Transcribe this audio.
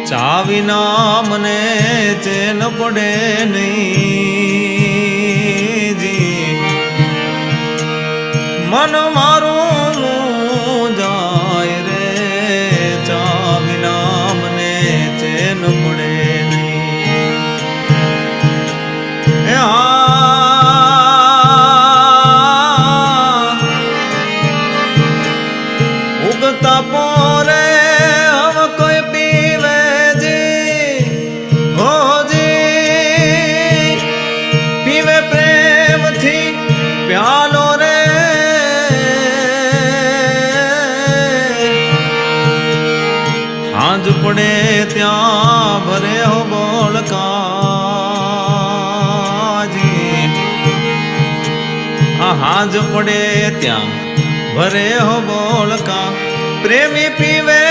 ચા વિના મને ચેન પડે નહીં જી, મન મારું જાય રે, ચા વિના મને ચેન પડે નહીં. ઉગતા પોરે હવે કોઈ પીવે જી, હો જી પીવે પ્રેમથી પ્યાલો રે, હાંજ પડે ત્યાં ભરે હો બોલકાજી, હાંજ પડે ત્યાં ભરે હો બોલકા, પ્રેમી પીવે